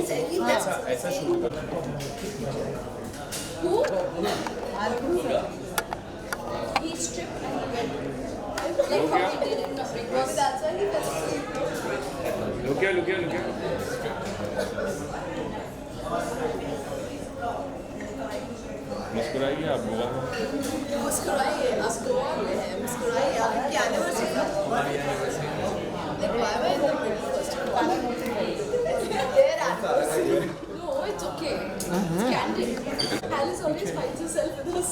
ऐसा शूट करना Who? He stripped and he went. Like how he did in Big Boss. That's why he felt so. Look here. मुस्कुराइए आप गोवा में मुस्कुराइए आप गोवा में हैं मुस्कुराइए आपकी एनिवर्सरी हमारी anniversary Like why am I in the middle first? Their anniversary. No, it's okay. It's candid. Alice always finds herself with us.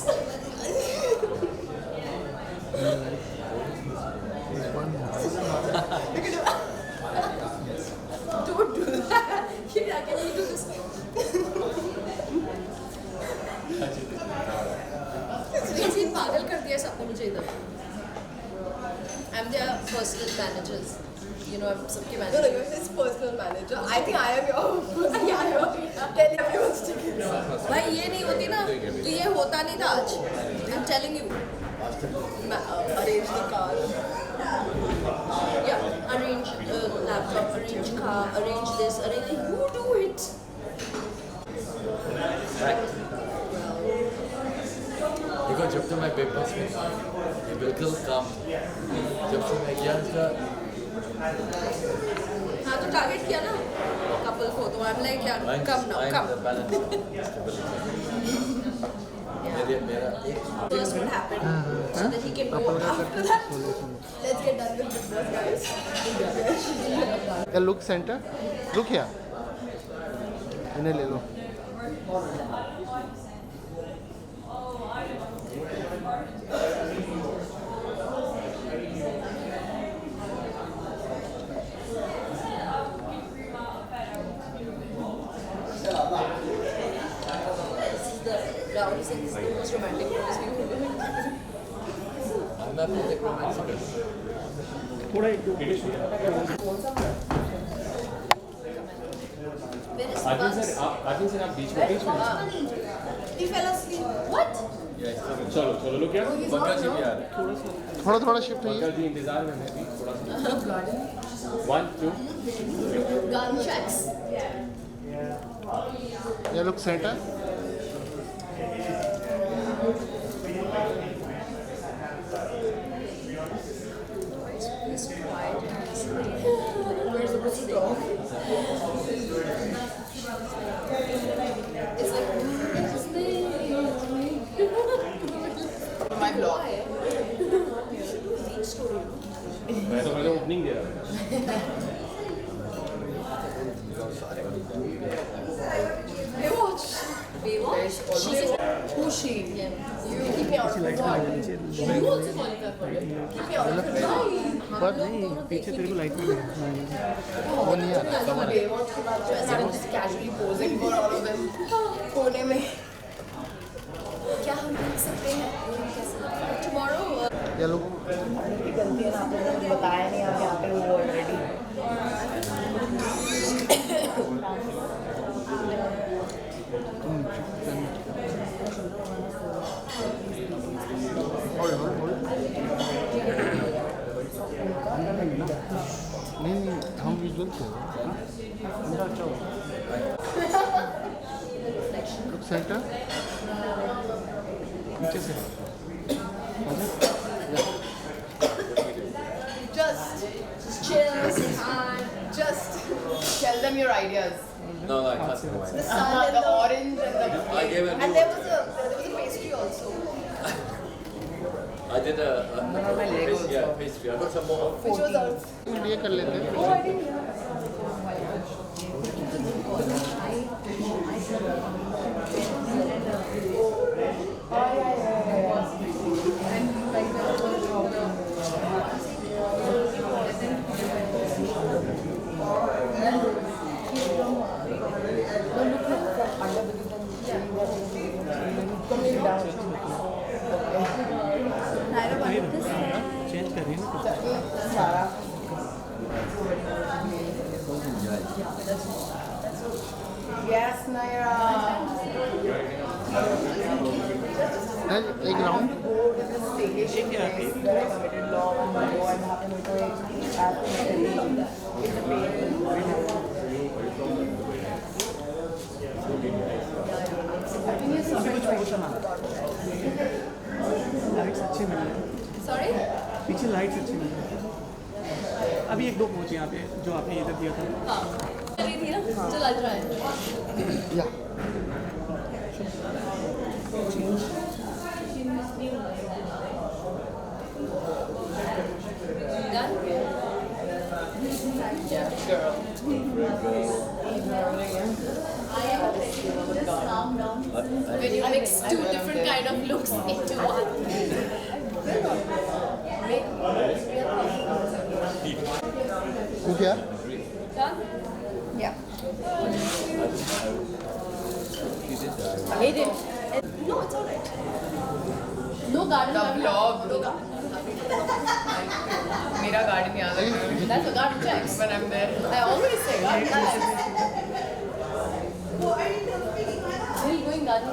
Don't do that. Yeah, can you do this? Seriously, पागल कर दिया सबने मुझे इधर. I'm their personal managers. You know, I'm सबके manager. No, you're his personal manager. I think I am your personal manager. Tell everyone's tickets. भाई ये नहीं होती ना, तो ये होता नहीं था आज. I'm telling you. Arrange the car. Yeah, arrange laptop, arrange car, arrange this, arrange. You do it. देखो जब तो मैं बिग बॉस में था ये बिल्कुल कम जब से मैं गया था हाँ तो टारगेट किया ना कपल को तो I'm like यार कम ना कम मेरा first what happened so that he can go after that let's get done with Big Boss guys The look center. Look here. इन्हें ले लो. Rahul said this is the most romantic pose we've ever done. मैं अपने romance कर Where is Adil Bugs? Sir आप बीच में He fell asleep. What? चलो लोग क्या He's बंगा not जी भी now. आ रहे थोड़ा शिफ्ट होइए. जी इंतजार में मैं भी थोड़ा सा 1 2 Gun checks. ये look center. He's quiet. Where's the pussy dog? It's like my vlog. मैं तो पहले ओपनिंग दे रहा था Baywatch. Baywatch? She's who's she? Yeah. You keep me out of the vlog. You also qualify for it. Keep me out of the vlog. पर नहीं पीछे तेरे को लाइट नहीं है. वो नहीं आ रहा. Baywatch के बाद ऐसे हम just casually posing for all of them. कोने में. क्या हम देख सकते हैं? Tomorrow. ये look. गलती है ना आपने मुझे बताया नहीं आप यहाँ पे हो ऑलरेडी Hold. नहीं हम विजुअल थे. Look center. पीछे से. just chill say hi just tell them your ideas No, I can't say why. the sun and the orange and the I gave it. and there was a pastry also I did a pastry. Yeah, pastry. I got some more. which was also ये कर लेते हैं. oh I didn't know change कर रही है ना. सारा yes Naira एक round. go to this staycation place that I committed long ago and happened to it after it's a pain यहाँ पे जो आपने इधर दिया था। हाँ करी थी ना, चल आज रहा है। या Done? Yeah, girl. When you mix two different kind of looks into one. हो गया? Done? Yeah. He did. No, it's alright. No garden. The vlog. No garden. मेरा गार्डन याद है. That's a garden check. When I'm there. I always say garden check. Still going garden.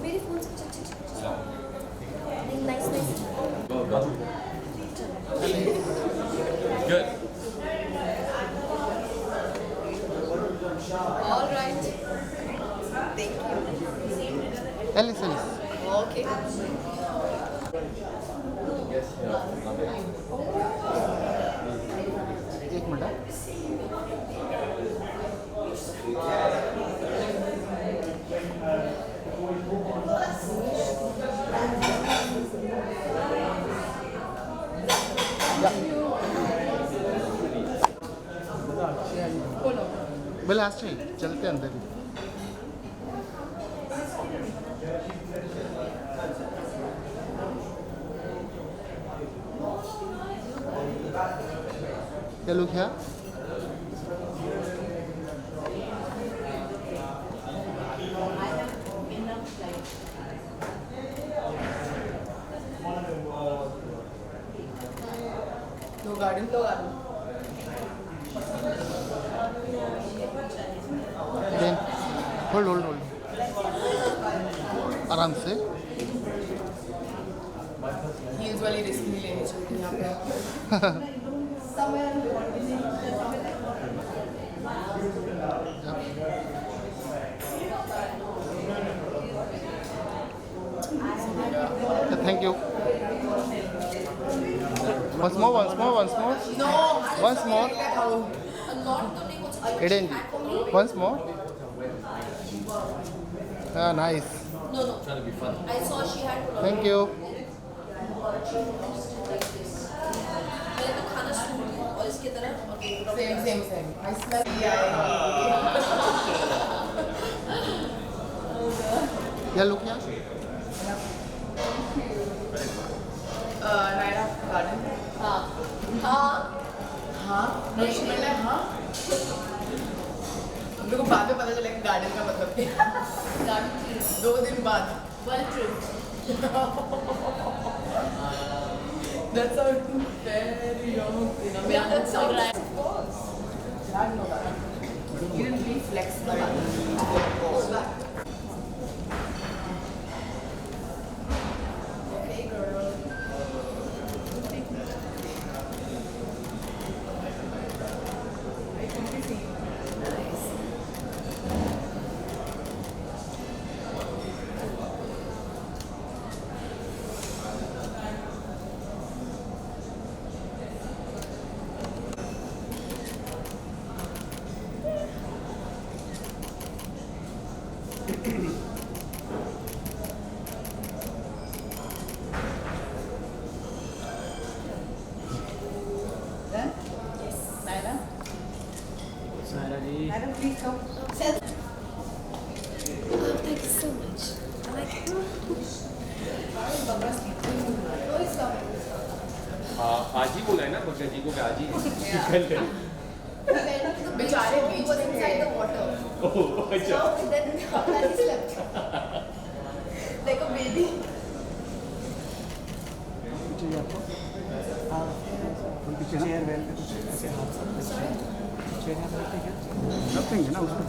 मेरे phone से कुछ अच्छा nice. Good. All right. Thank you. Alice. Okay. Yes, yeah. एक minute. बोले आज नहीं चलते अंदर ही. क्या लोग क्या? No garden. No garden. Then hold. आराम से. Heels वाली रिस्क नहीं लेनी चाहिए यहाँ पे. Thank you. Once more. No. Once more. Eden. Once more. Ah, nice. No. Trying to be fun. I saw she had. Thank you. मैंने तो खाना शुरू किया और इसके तरह Same. I smell. क्या लोग क्या? Naira garden. हाँ. हाँ. मतलब हाँ. हम लोग को बाद में पता चला कि गार्डन का मतलब क्या. Garden trees. 2 दिन बाद. Well trimmed. That's how very young. Yeah, that sounds right. Of course. I know that. You didn't really flex the garden. Okay, girl. सारा जी. Madam, please come. Thank you so much. I like it. Oh, it's coming. आज ही बोला है ना भगत जी को कि आज ही बेचारे बीच was में inside the water. अच्छा So then I slept like a baby. चाहिए आपको? हाँ. पीछे चेयर वेल पे कुछ ऐसे हाथ साथ चेयर यहाँ पे रखते क्या? रखेंगे ना उसको.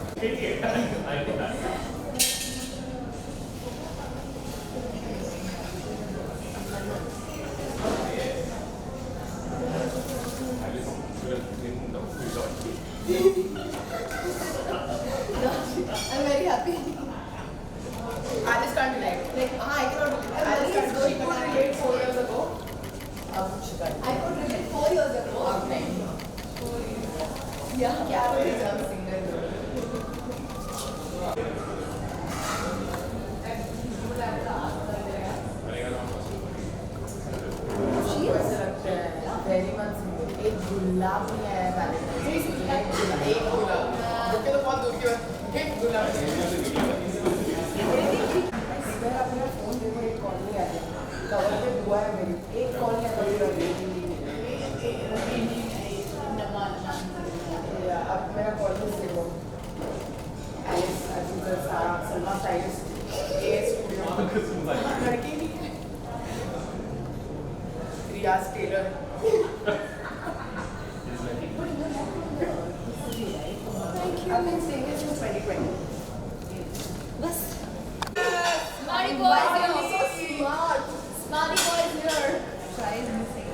I'm very happy. I just can't relate. गुलाब नहीं है वैलेंटाइन एक गुलाब ओके तो बहुत दूर की बात एक गुलाब मैं अपना फोन देखो एक कॉल नहीं आया कवर पे दुआ है मेरी एक कॉल नहीं आता अब मेरा कॉल लिस्ट देखो एलिस अजीजर सारा सलमा स्टाइलिस्ट एएस लड़की नहीं रियाज Taylor I've been saying this since 2020. बस Smarty boy is here. So smart. Smarty boy is here. try is missing.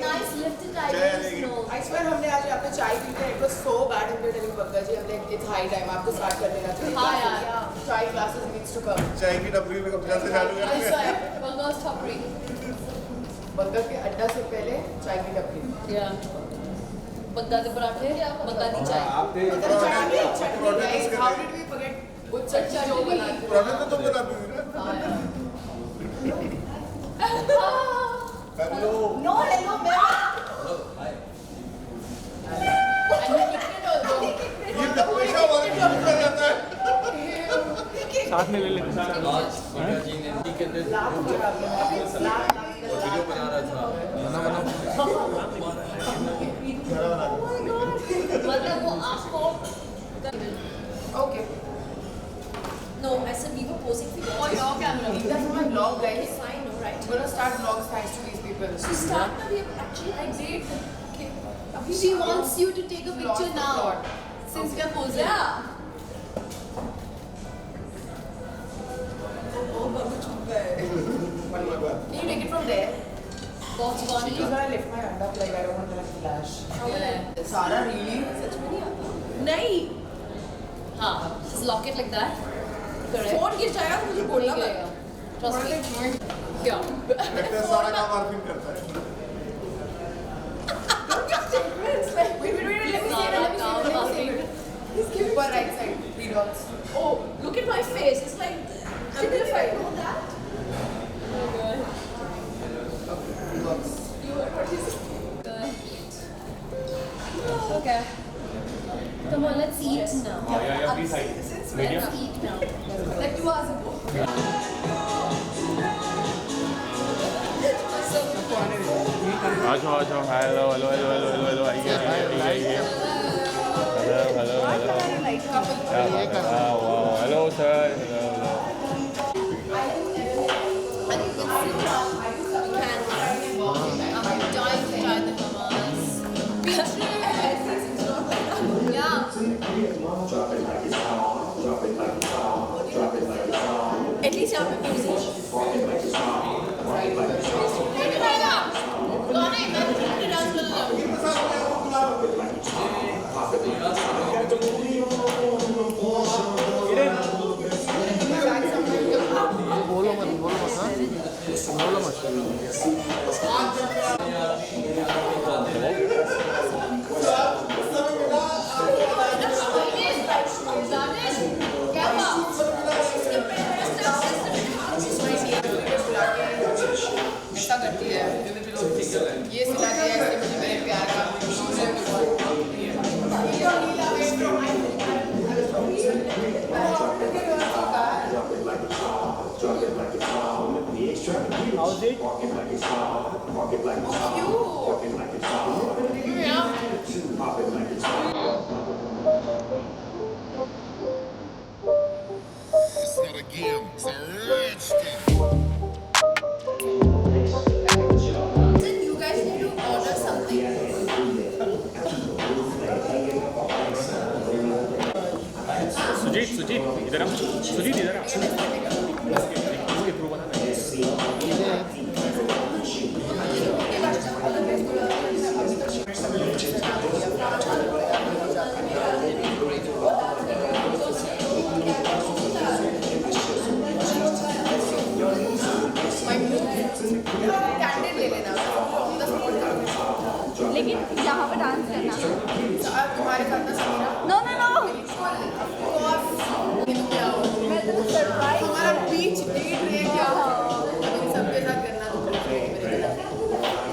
Nice lifted eyebrows. No. I swear हमने आज यहाँ पे चाय पी के it was so bad हमने telling पंकज जी हमने it's high time आपको start कर देना चाहिए हाँ यार. चाय classes needs to come चाय की डबरी में कब से चालू I करते swear. Bunga's top three. बंगा के अड्डा से पहले चाय की टपरी Yeah. बग्गा के पराठे बग्गा की चाय चटनी guys how did we forget वो चटनी जो बनाते हैं पुराने तो तुम बनाती थी ना हेलो no hello मैं ये तो पैसा वाले काम कर जाता है साथ में ले लेते हैं आज मीना जी ने टी के अंदर वीडियो बना रहा था मतलब वो आपको okay No, I said we were posing for और your camera that's my vlog guys I know, right? I'm gonna start vlogs thanks to these people To start now, we have actually I did. Okay. she wants you to take a picture Lost the now plot. since we are posing Yeah. Oh, Babu chup hai. can you take it from there बहुत she's funny gonna lift my hand up like I don't want to flash yeah. Sara really सच में नहीं आता. नहीं. हाँ just lock it like that correct phone गिर जाएगा तो मुझे बोलना ठीक पड़ेगा. है trust me क्या लगता है सारा काम आरफिन करता है wait let me say it upper right side 3 dots Oh, look at my face. It's like amplified. Know that? okay come on let's eat now yeah, please hide. let's eat now Like 2 hours ago. आ जाओ hello आइए hello sir At least यहाँ पे posing. ऐसा करती है ये सिला के ऐसे मुझे मेरे प्यार का How's it? It's not a game, it's a rich thing. Then you guys need to order something. Sujit इधर आओ सुजीत इधर आओ इसके थ्रू बनाना है कैंडिड ले लेना ऑन द स्पॉट लेकिन यहाँ पे डांस करना तुम्हारे साथ ना समीरा नो नो नो मैं तो सरप्राइज हमारा बीच डेट है क्या अभी सबके साथ करना तो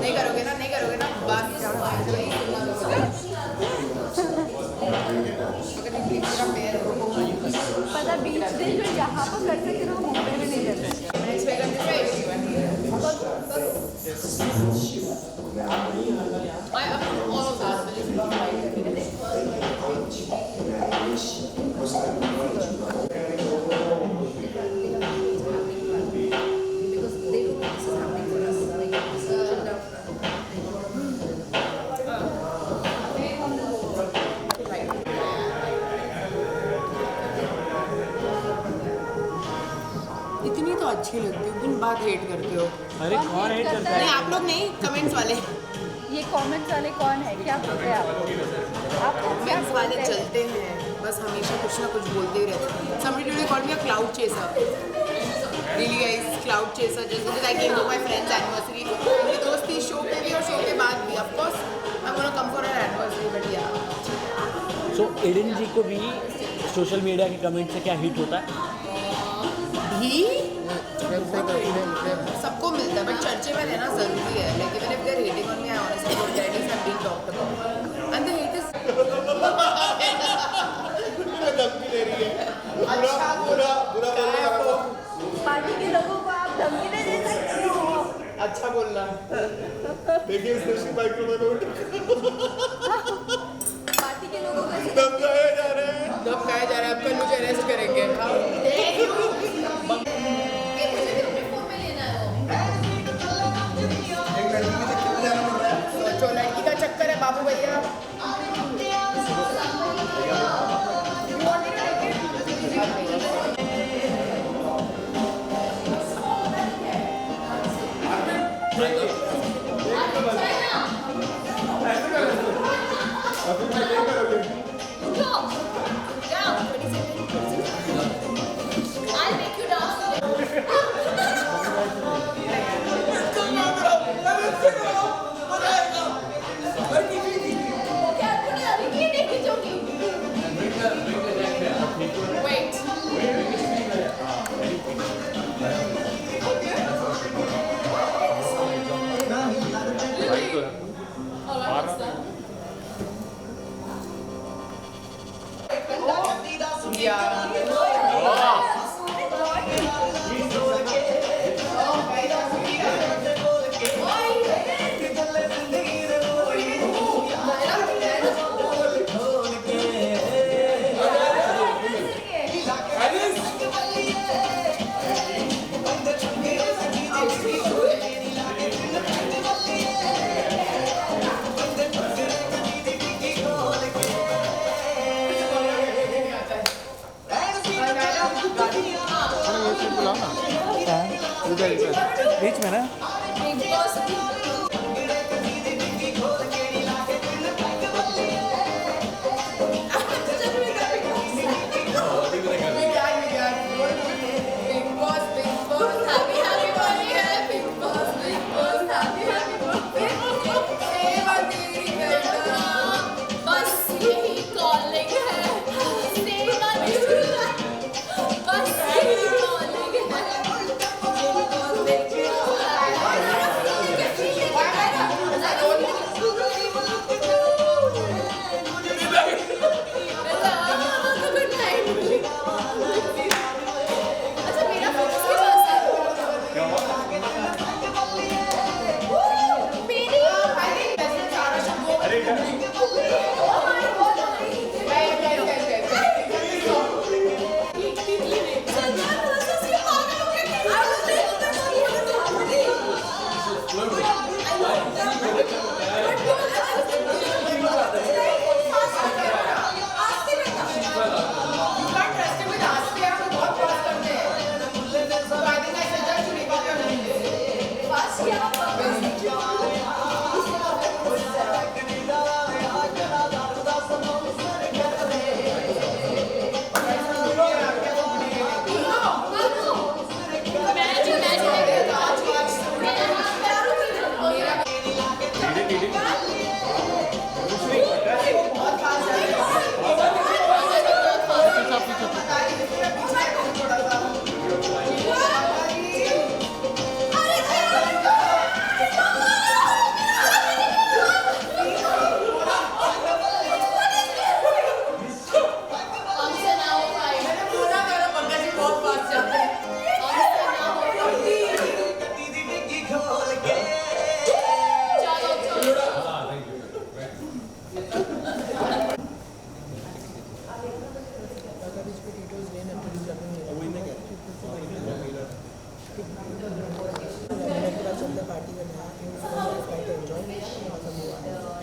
नहीं करोगे ना बस all of that. Because they don't know this is happening for us. Like, chill down. इतनी तो अच्छी लगती है, तुम बात हेट करते हो। अरे कौन हेट करता है? नहीं आप लोग नहीं, कमेंट्स वाले। ये कमेंट्स वाले कौन है? क्या बोलते हैं आप? क्या कमेंट्स वाले चलते हैं, बस हमेशा कुछ ना कुछ बोलते ही रहते हैं। Somebody today called me a cloud chaser. Really guys, cloud chaser. Just because I came to my friend's anniversary. मेरी दोस्त थी शो पे भी और शो के बाद भी. Of course, I'm gonna come for her anniversary, but yeah. So Aidan ji को भी सोशल मीडिया के कमेंट से क्या हिट होता है? ही सबको मिलता है, बट चर्चे में रहना जरूरी है. Like even if they're hating on me, I honestly don't care. At least I'm being talked about. And the hate is अच्छा बुरा पार्टी के लोगों को आप धमकी नहीं दे सकते हो। अच्छा बोलना. देखिए स्पेशल माइक्रोवेव पार्टी के लोगों को दम खाए जा रहे हैं। दब खाया जा रहा है, अब कल मुझे अरेस्ट करेंगे. मुझे अपने फोन में लेना है वो। जो लड़की का चक्कर है बाबू भैया. I'll make you dance. क्या तूने अभी की नहीं खींचोगी? Wait.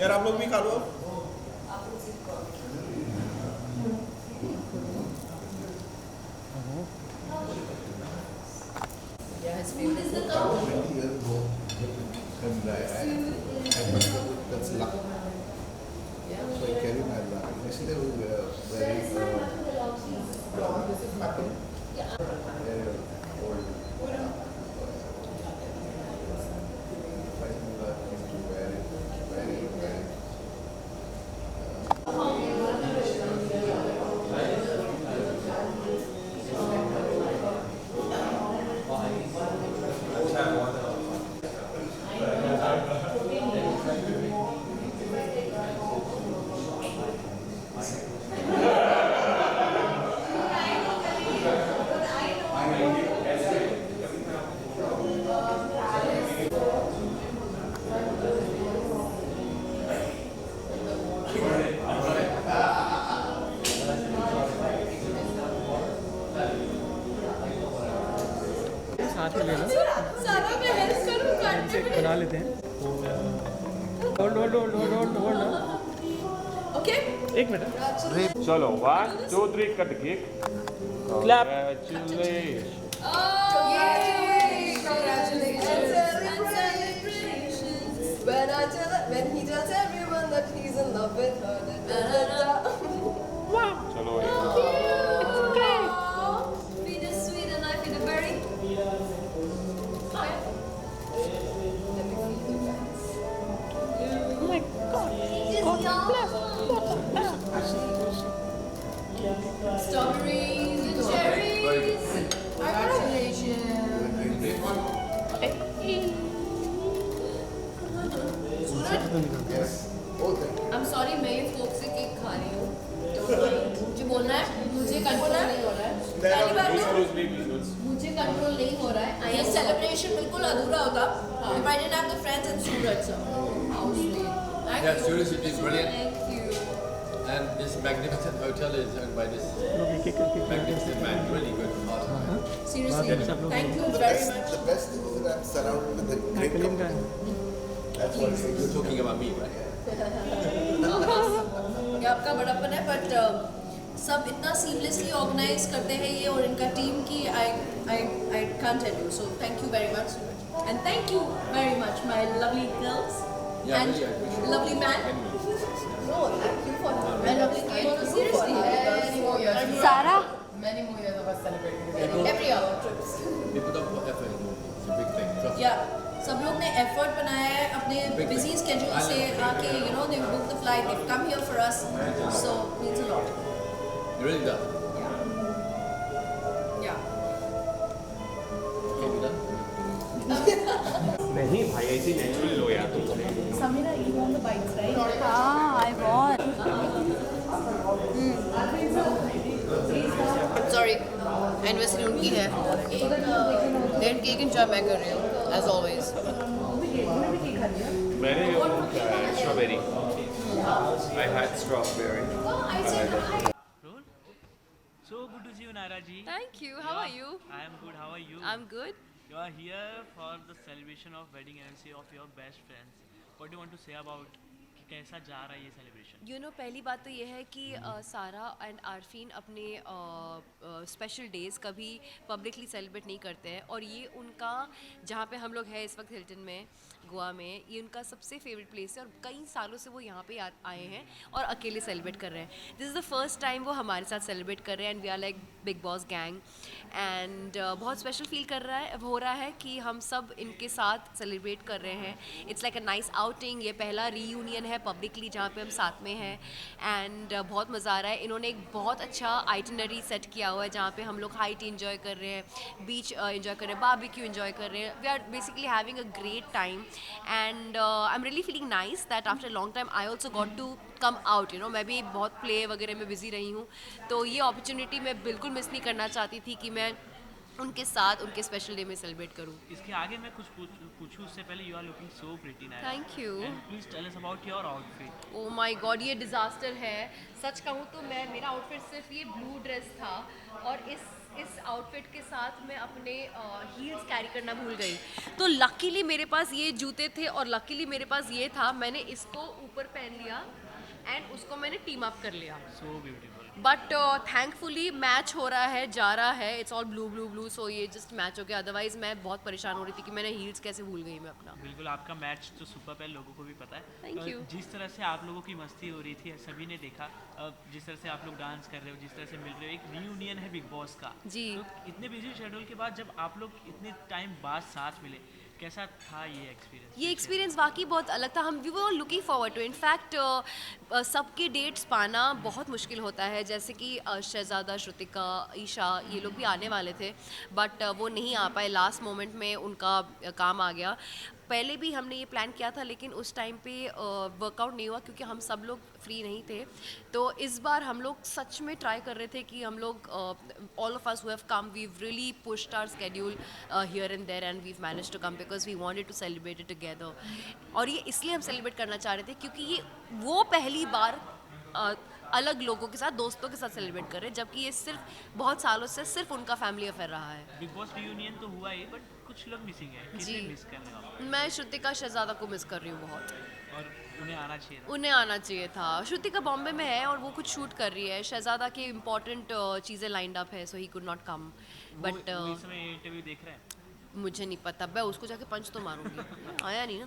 यार आप लोग भी खा लो अब। Yeah, his favorite. That's luck. So I carry my luck. Initially I was wearing साथ में ले लो, सारा मैं हेल्प करूँ काटने में। बना लेते हैं। होल्ड। Okay. एक मिनट चलो 1 2 3 cut cake Clap. Congratulations. Congratulations and celebrations. When he tells everyone that he's in love with her. चलो Feed is sweet and I feed it very. Let me feed you guys. Oh my God. Strawberries and cherries. I'm sorry, मैं ये फोक से cake खा रही हूँ। मुझे बोलना है, मुझे कंट्रोल नहीं हो रहा है। पहली बार तो मुझे कंट्रोल नहीं हो रहा है। ये सेलिब्रेशन बिल्कुल अधूरा होता if I didn't have the friends and Suraj sir. How sweet. Yeah, seriously, it's brilliant. Thank you. And this magnificent hotel is owned by this magnificent man. Really good. Seriously, thank you very much. The best thing is that I'm surrounded with a great company. That's what You're talking about me, right? ये आपका बड़ापन है but सब इतना seamlessly organise करते हैं ये और इनका टीम की I can't tell you. So thank you very much and thank you very much my lovely girls Yeah, and really, I appreciate lovely man. No, thank you for my lovely cake. Seriously, Sarah. many more years of us celebrating every year trips. People don't put effort into it. It's a big thing. Trust me. Yeah, सब लोग ने effort बनाया है अपने busy schedule से आके they booked the flight, they've come here for us, so means a lot. It really does. Yeah. Okay, we done? नहीं भाई ऐसे नेचुरल लो यार Samira, you want the bites, right? I want. Sorry, anniversary उनकी है. Then cake enjoy मैं कर रही हूँ, as always. मैंने वो strawberry I had strawberry So good to see you, Naira ji. Thank you. How are you? I am good. How are you? I'm good. You are here for the celebration of wedding anniversary of your best friends. What do you want to say about कि कैसा जा रहा है ये celebration? You know, पहली बात तो ये है कि सारा एंड आरफीन अपने स्पेशल डेज़ कभी पब्लिकली सेलिब्रेट नहीं करते हैं और ये उनका जहाँ पे हम लोग हैं इस वक्त हिल्टन में गोवा में ये उनका सबसे फेवरेट प्लेस है और कई सालों से वो यहाँ पे आए हैं और अकेले सेलिब्रेट कर रहे हैं. This is the first time वो हमारे साथ सेलिब्रेट कर रहे हैं and we are like Bigg Boss gang and बहुत स्पेशल फील हो रहा है कि हम सब इनके साथ सेलिब्रेट कर रहे हैं. It's like a nice outing. ये पहला रीयूनियन है पब्लिकली जहाँ पे हम साथ में हैं एंड बहुत मज़ा आ रहा है. इन्होंने एक बहुत अच्छा आइटिनरी सेट किया हुआ है जहाँ पे हम लोग हाइट इंजॉय कर रहे हैं, बीच इंजॉय कर रहे हैं, बारबेक्यू इंजॉय कर रहे हैं. We are basically having a great time and I am really feeling nice that after long time I also got to come out. मैं भी बहुत प्ले वगैरह में बिजी रही हूँ तो ये अपॉर्चुनिटी मैं बिल्कुल मिस नहीं करना चाहती थी कि मैं उनके साथ उनके स्पेशल डे में सेलिब्रेट करूँ. इसके आगे मैं कुछ पूछूं उससे पहले you are looking so pretty nice. Thank you. And please tell us about your outfit. Oh my god ये डिज़ास्टर है. सच कहूँ तो मेरा आउटफिट सिर्फ ये ब्लू ड्रेस था और इस इस आउटफिट के साथ मैं अपने हील्स कैरी करना भूल गई। तो लकीली मेरे पास ये जूते थे और लकीली मेरे पास ये था, मैंने इसको ऊपर पहन लिया एंड उसको मैंने टीम अप कर लिया। So beautiful. But thankfully match हो रहा है, जा रहा है, it's all blue blue blue, so ये जस्ट मैच हो गया। अदरवाइज मैं बहुत परेशान हो रही थी कि मैंने हील्स कैसे भूल गई मैं अपना। बिल्कुल, आपका मैच तो सुपर है, लोगों को भी पता है। Thank you. जिस तरह से आप लोगों की मस्ती हो रही थी सभी ने देखा, जिस तरह से आप लोग डांस कर रहे हो, जिस तरह से मिल रहे हो, एक रीयूनियन है बिग बॉस का। जी। तो इतने बिजी शेड्यूल के बाद जब आप लोग इतने टाइम बाद साथ मिले, कैसा था ये एक्सपीरियंस? ये एक्सपीरियंस वाकई बहुत अलग था। हम we were looking forward to, in fact सबके डेट्स पाना बहुत मुश्किल होता है, जैसे कि शहजादा, श्रुतिका, ईशा, ये लोग भी आने वाले थे बट वो नहीं आ पाए, लास्ट मोमेंट में उनका काम आ गया। पहले भी हमने ये प्लान किया था लेकिन उस टाइम पे वर्कआउट नहीं हुआ क्योंकि हम सब लोग फ्री नहीं थे। तो इस बार हम लोग सच में ट्राई कर रहे थे कि हम लोग all of us who have come, we really pushed our schedule here and there and we managed to come because we wanted to celebrate it together. और ये इसलिए हम सेलिब्रेट करना चाह रहे थे क्योंकि ये वो पहली बार अलग लोगों के साथ, दोस्तों के साथ सेलिब्रेट कर रहे हैं, जबकि ये सिर्फ बहुत सालों से सिर्फ उनका फैमिली अफेयर रहा है। बिग बॉस रीयूनियन तो हुआ ही, बट कुछ लोग मिसिंग है। किसे जी। मिस कर रहे हो आप? मैं श्रुतिका, शहजादा को मिस कर रही हूँ बहुत। और उन्हें आना चाहिए था। उन्हें आना चाहिए था। श्रुतिका बॉम्बे में है और वो कुछ शूट कर रही है। शहजादा की इंपॉर्टेंट चीज़ें लाइंड अप है, so he could not come. But वो इस समय इंटरव्यू देख रहे हैं। मुझे नहीं पता, मैं उसको जाके पंच तो मारूंगी। आया नहीं ना।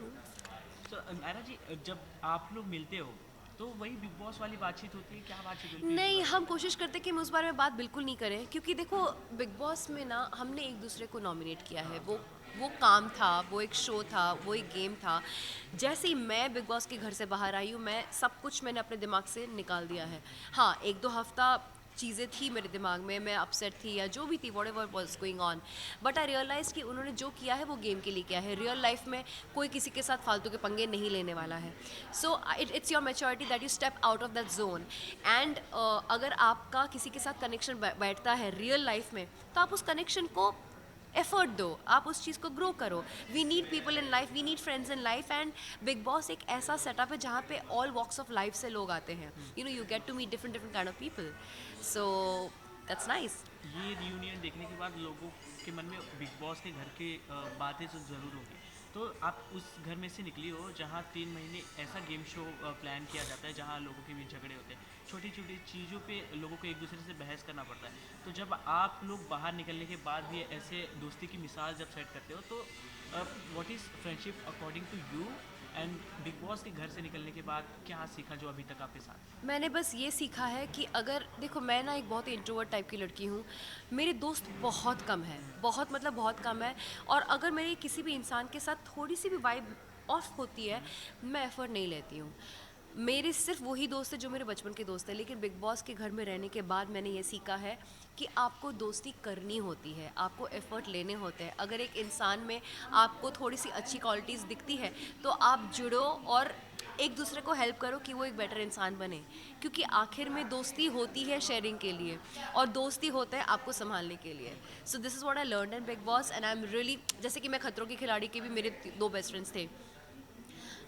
तो नायरा जी, जब आप लोग मिलते हो तो वही बिग बॉस वाली बातचीत होती है? क्या बातचीत होती है? नहीं, हम कोशिश करते कि हम उस बारे में बात बिल्कुल नहीं करें क्योंकि देखो बिग बॉस में ना हमने एक दूसरे को नॉमिनेट किया है। वो काम था, वो एक शो था, वो एक गेम था। जैसे ही मैं बिग बॉस के घर से बाहर आई हूँ, मैं सब कुछ मैंने अपने दिमाग से निकाल दिया है। हाँ, 1-2 हफ्ता चीज़ें थी मेरे दिमाग में, मैं अपसेट थी या जो भी थी, whatever was going on, but I realise कि उन्होंने जो किया है वो गेम के लिए किया है। रियल लाइफ में कोई किसी के साथ फालतू के पंगे नहीं लेने वाला है। So it's your maturity that you step out of that zone and अगर आपका किसी के साथ कनेक्शन बैठता है रियल लाइफ में तो आप उस कनेक्शन को एफर्ट दो, आप उस चीज़ को ग्रो करो। We need people in life, we need friends in life and Bigg Boss एक ऐसा सेटअप है जहाँ पे ऑल वॉक्स ऑफ लाइफ से लोग आते हैं। You know, you get to meet different kind of people, so that's nice. ये रियूनियन देखने के बाद लोगों के मन में बिग बॉस के घर की बातें तो ज़रूर होगी। तो आप उस घर में से निकली हो जहाँ 3 महीने ऐसा गेम शो प्लान किया जाता है जहाँ लोगों के बीच झगड़े होते हैं, छोटी छोटी चीज़ों पे लोगों को एक दूसरे से बहस करना पड़ता है। तो जब आप लोग बाहर निकलने के बाद भी ऐसे दोस्ती की मिसाल जब सेट करते हो तो what is friendship according to you and Bigg Boss के घर से निकलने के बाद क्या सीखा जो अभी तक आपके साथ? मैंने बस ये सीखा है कि अगर देखो, मैं ना एक बहुत ही इंट्रोवर्ट टाइप की लड़की हूँ, मेरे दोस्त बहुत कम है, बहुत मतलब बहुत कम है। और अगर मेरे किसी भी इंसान के साथ थोड़ी सी भी वाइब ऑफ होती है, मैं एफर्ट नहीं लेती हूँ। मेरे सिर्फ वही दोस्त है जो मेरे बचपन के दोस्त हैं, लेकिन बिग बॉस के घर में रहने के बाद मैंने ये सीखा है कि आपको दोस्ती करनी होती है, आपको एफर्ट लेने होते हैं। अगर एक इंसान में आपको थोड़ी सी अच्छी क्वालिटीज़ दिखती है तो आप जुड़ो और एक दूसरे को हेल्प करो कि वो एक बेटर इंसान बने, क्योंकि आखिर में दोस्ती होती है शेयरिंग के लिए और दोस्ती होता है आपको संभालने के लिए। So this is what I learned in big boss and I am really, जैसे कि मैं खतरों के खिलाड़ी के भी मेरे 2 बेस्ट फ्रेंड्स थे,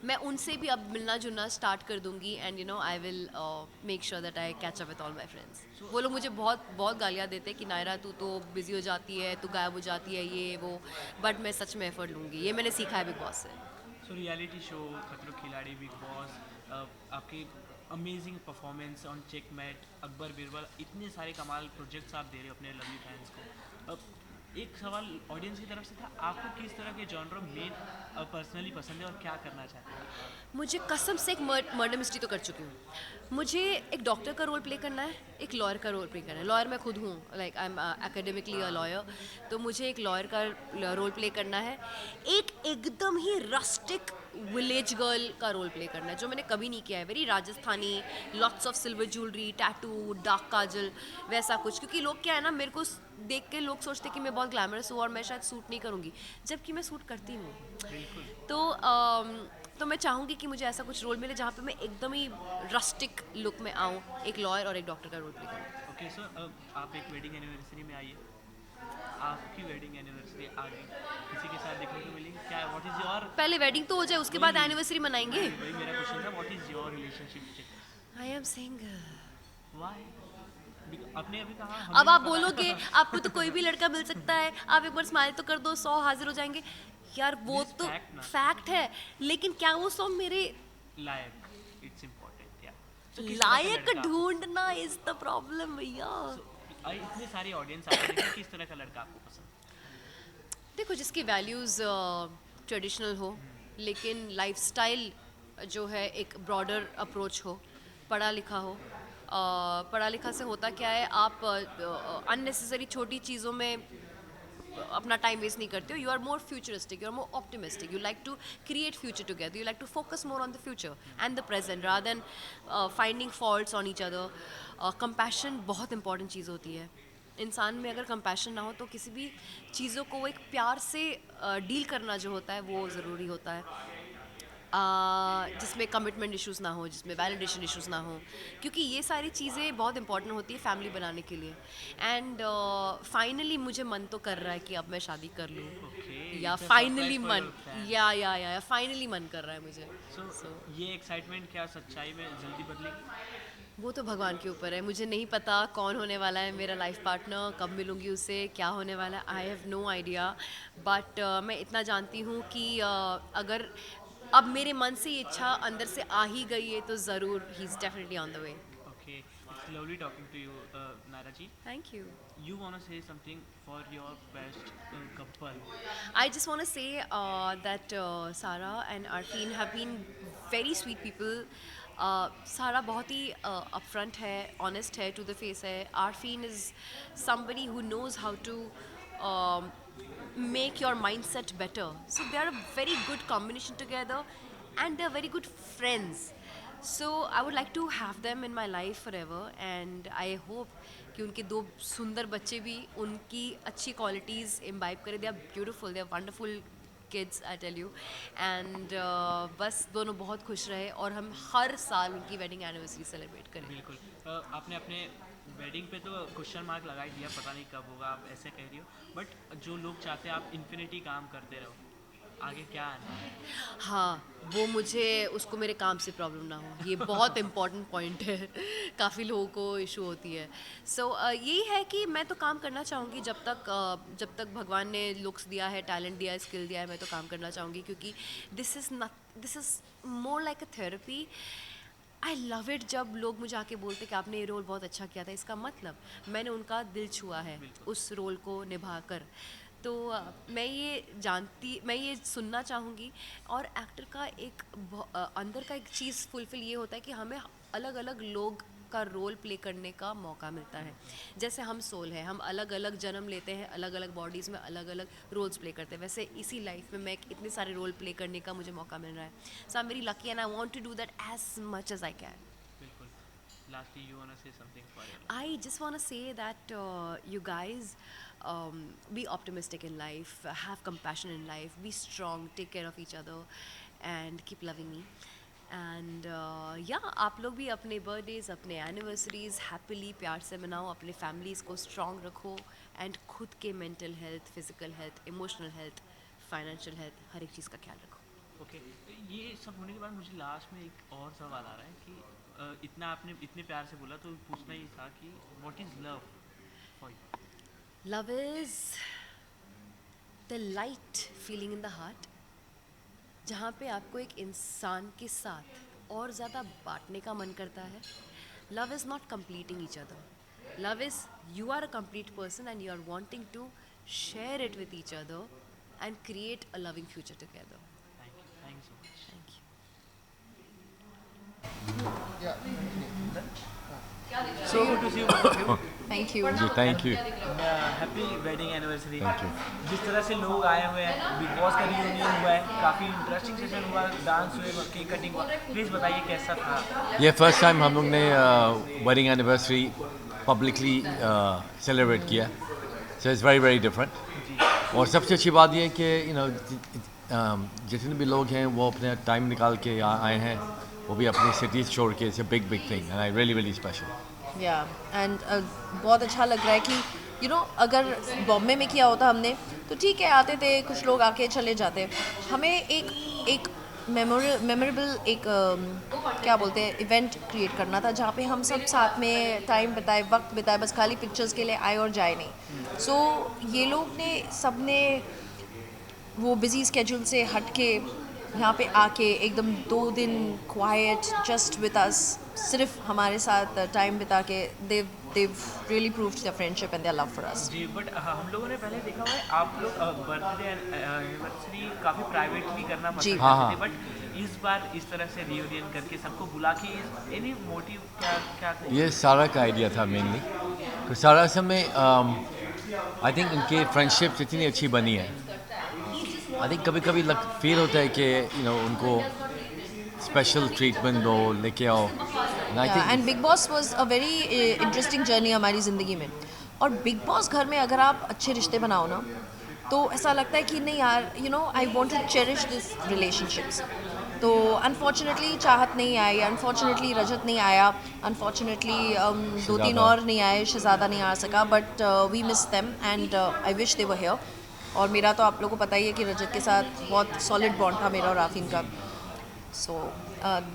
मैं उनसे भी अब मिलना जुलना स्टार्ट कर दूंगी and you know I will make sure that I catch up with all my friends. वो लोग मुझे बहुत गालियाँ देते हैं कि नायरा तू तो बिजी हो जाती है, तू गायब हो जाती है, ये वो, बट मैं सच में एफर्ट लूँगी, ये मैंने सीखा है बिग बॉस से। सो रियलिटी शो, खतरों के खिलाड़ी, बिग बॉस, आपकी amazing performance on checkmate, Akbar Birbal, इतने सारे कमाल प्रोजेक्ट्स आप दे रहे हो अपने लवली फैंस को। एक सवाल ऑडियंस की तरफ से था, आपको किस तरह के जॉनर मेन पर्सनली पसंद है और क्या करना चाहते हैं? मुझे कसम से एक मर्डर मिस्ट्री तो कर चुकी हूँ। मुझे एक डॉक्टर का रोल प्ले करना है, एक लॉयर का रोल प्ले करना है। लॉयर मैं खुद हूँ, like I am academically a lawyer, तो मुझे एक लॉयर का रोल प्ले करना है। एक एकदम ही रस्टिक विलेज गर्ल का रोल प्ले करना है जो मैंने कभी नहीं किया है, very Rajasthani, lots of silver jewellery, tattoo, dark kajal, वैसा कुछ। क्योंकि लोग क्या है ना, मेरे को देख के लोग सोचते हैं कि मैं बहुत ग्लैमरस हूँ और मैं शायद सूट नहीं करूँगी, जबकि मैं सूट करती हूँ। तो मैं चाहूँगी कि मुझे ऐसा कुछ रोल मिले जहाँ पे मैं एकदम ही रस्टिक लुक में आऊँ, एक लॉयर और एक डॉक्टर का रोल प्ले करूँ। ओके सर, आप एक वेडिंग एनिवर्सरी में आइए, आपकी वेडिंग एनिवर्सरी आ गई, किसी के साथ देखने को मिलेगी क्या? व्हाट इज योर, पहले वेडिंग तो हो जाए उसके बाद एनिवर्सरी मनाएंगे। वही मेरा क्वेश्चन था, what is your relationship? I am single. Why? आपने अभी कहा अब आप बोलोगे आपको तो कोई भी लड़का मिल सकता है, आप एक बार स्माइल तो कर दो 100 हाजिर हो जाएंगे। यार वो This तो fact ना। फैक्ट है, लेकिन क्या वो 100 मेरे लायक, इट्स इम्पोर्टेंट या लायक ढूंढना इज द प्रॉब्लम भैया। इतनी सारी ऑडियंस आती है, किस तरह का लड़का आपको पसंद? देखो जिसकी वैल्यूज़ ट्रेडिशनल हो लेकिन लाइफस्टाइल जो है एक ब्रॉडर अप्रोच हो, पढ़ा लिखा हो। पढ़ा लिखा से होता क्या है, आप अननेसेसरी छोटी चीज़ों में अपना टाइम वेस्ट नहीं करते हो। You are more futuristic, you are more optimistic, you like to create future together, you like to focus more on the future and the present rather than finding faults on each other. Compassion बहुत important चीज़ होती है। इंसान में अगर compassion ना हो तो किसी भी चीज़ों को एक प्यार से डील करना जो होता है वो ज़रूरी होता है, जिसमें कमिटमेंट इश्यूज़ ना हो, जिसमें वैलिडेशन इश्यूज़ ना हो, क्योंकि ये सारी चीज़ें बहुत इंपॉर्टेंट होती है फैमिली बनाने के लिए। एंड फाइनली मुझे मन तो कर रहा है कि अब मैं शादी कर लूँ, या फाइनली मन या फाइनली मन कर रहा है मुझे। So, ये एक्साइटमेंट क्या सच्चाई में जल्दी बदलेगी? वो तो भगवान के ऊपर है, मुझे नहीं पता कौन होने वाला है मेरा लाइफ पार्टनर, कब मिलूँगी उससे, क्या होने वाला है, I have no idea. But मैं इतना जानती हूँ कि अगर अब मेरे मन से ये इच्छा अंदर से आ ही गई है तो ज़रूर he is definitely on the way. Okay, it's lovely talking to you, Naira ji. Thank you. You want to say something for your best couple? I just want to say that Sarah and Arfeen have been very sweet people. Sarah बहुत ही upfront है, honest है, to the face है. Arfeen is somebody who knows how to make your mindset better. So they are a very good combination together and they are very good friends. So I would like to have them in my life forever and I hope कि उनके दो सुंदर बच्चे भी उनकी अच्छी qualities imbibe करें। They are beautiful, they are wonderful kids, I tell you. And बस दोनों बहुत खुश रहे और हम हर साल उनकी वेडिंग एनिवर्सरी सेलिब्रेट करें। बिल्कुल। आपने अपने वेडिंग पे तो क्वेश्चन मार्क लगा ही दिया, पता नहीं कब होगा, आप ऐसे कह रही हो, बट जो लोग चाहते हैं आप इन्फिनिटी काम करते रहो, आगे क्या आना है? हाँ, वो मुझे उसको मेरे काम से प्रॉब्लम ना हो, ये बहुत इम्पॉर्टेंट पॉइंट है। काफ़ी लोगों को इशू होती है। सो यही है कि मैं तो काम करना चाहूँगी जब तक भगवान ने लुक्स दिया है, टैलेंट दिया है, स्किल दिया है, मैं तो काम करना चाहूँगी क्योंकि this is more like a therapy. I love it जब लोग मुझे आके बोलते कि आपने ये रोल बहुत अच्छा किया था, इसका मतलब मैंने उनका दिल छुआ है उस रोल को निभा कर। तो मैं ये सुनना चाहूँगी। और एक्टर का एक अंदर का एक चीज़ फुलफिल ये होता है कि हमें अलग अलग लोग का रोल प्ले करने का मौका मिलता है। जैसे हम सोल हैं, हम अलग अलग जन्म लेते हैं, अलग अलग बॉडीज़ में अलग अलग रोल्स प्ले करते हैं, वैसे इसी लाइफ में मैं इतने सारे रोल प्ले करने का मुझे मौका मिल रहा है। So I am very lucky and I want to do that as much as I can. बिल्कुल। Lastly, you want to say something for your life? I just want to say that you guys be optimistic in life, have compassion in life, be strong, take care of each other and keep loving me. And आप लोग भी अपने birthdays, अपने anniversaries happily प्यार से मनाओ, अपने families को स्ट्रॉन्ग रखो एंड खुद के mental health, physical health, emotional health, financial health, हर एक चीज़ का ख्याल रखो। ओके, ये सब होने के बाद मुझे लास्ट में एक और सवाल आ रहा है कि इतना आपने इतने प्यार से बोला तो पूछना ही था कि what is love for you? Love is the light feeling in the heart, जहाँ पे आपको एक इंसान के साथ और ज़्यादा बांटने का मन करता है। Love is not completing each other, love is you are a complete person and you are wanting to share it with each other and create a loving future together. Thank you so much. Thank you. So good to see you both of you. Thank you. जी thank you. Happy wedding anniversary. Thank you. जिस तरह से लोग आए हुए हैं, big boss का reunion हुआ है, काफ़ी इंटरेस्टिंग सेशन हुआ, डांस हुए, केक कटिंग हुआ, प्लीज़ बताइए कैसा था? ये फर्स्ट टाइम हम लोग ने वेडिंग एनिवर्सरी पब्लिकली सेलिब्रेट किया, so it's very very different. और सबसे अच्छी बात ये है कि जितने भी लोग हैं वो अपने टाइम निकाल के यहाँ आए हैं, वो भी अपनी सिटीज़ छोड़ के। It's a big big thing and I really really special. And बहुत अच्छा लग रहा है कि अगर बॉम्बे में किया होता हमने तो ठीक है, आते थे कुछ लोग, आके चले जाते। हमें एक मेमोरेबल एक क्या बोलते हैं इवेंट क्रिएट करना था जहाँ पे हम सब साथ में टाइम बिताए, वक्त बिताए, बस खाली पिक्चर्स के लिए आए और जाए नहीं। सो ये लोग ने सब ने वो बिजी स्केड्यूल से हट के यहाँ पे आके एकदम 2 दिन क्वाइट जस्ट विद अस, सिर्फ हमारे साथ टाइम बिता के they've really proved their friendship and their love for us. जी, बट हम लोगों ने पहले देखा हुआ है आप लोग बर्थडे एनिवर्सरी काफ़ी प्राइवेटली करना जी। पसंद हाँ, करते थे, बट इस बार इस तरह से रियूनियन करके सबको बुला के एनी मोटिव क्या क्या थे? ये सारा का आइडिया था मेनली, तो सारा असल में आई थिंक उनके फ्रेंडशिप इतनी अच्छी बनी है। आई थिंक कभी कभी फील होता है कि उनको स्पेशल ट्रीटमेंट दो, लेके आओ। I think and Bigg boss was a very interesting journey हमारी ज़िंदगी में। और बिग बॉस घर में अगर आप अच्छे रिश्ते बनाओ ना, तो ऐसा लगता है कि नहीं यार, I want to cherish this relationships. तो अनफॉर्चुनेटली चाहत नहीं आई, अनफॉर्चुनेटली रजत नहीं आया, अनफॉर्चुनेटली 2-3 और नहीं आए, शहजादा नहीं आ सका, but we miss them and I wish they were here. और मेरा तो आप लोगों को पता ही है कि रजत के साथ बहुत सॉलिड बॉन्ड था मेरा और आफीन का। सो